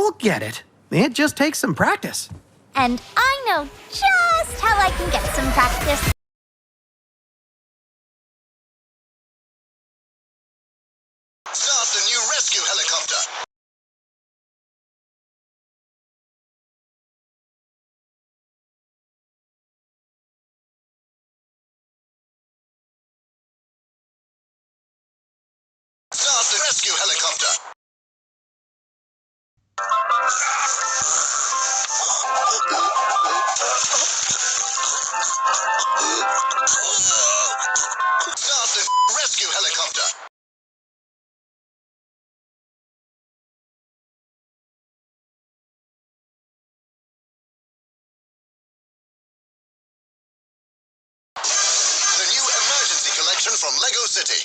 You'll get it. It just takes some practice. And I know just how I can get some practice. Start the new rescue helicopter. Start the rescue helicopter. Start the rescue helicopter. The new emergency collection from Lego City.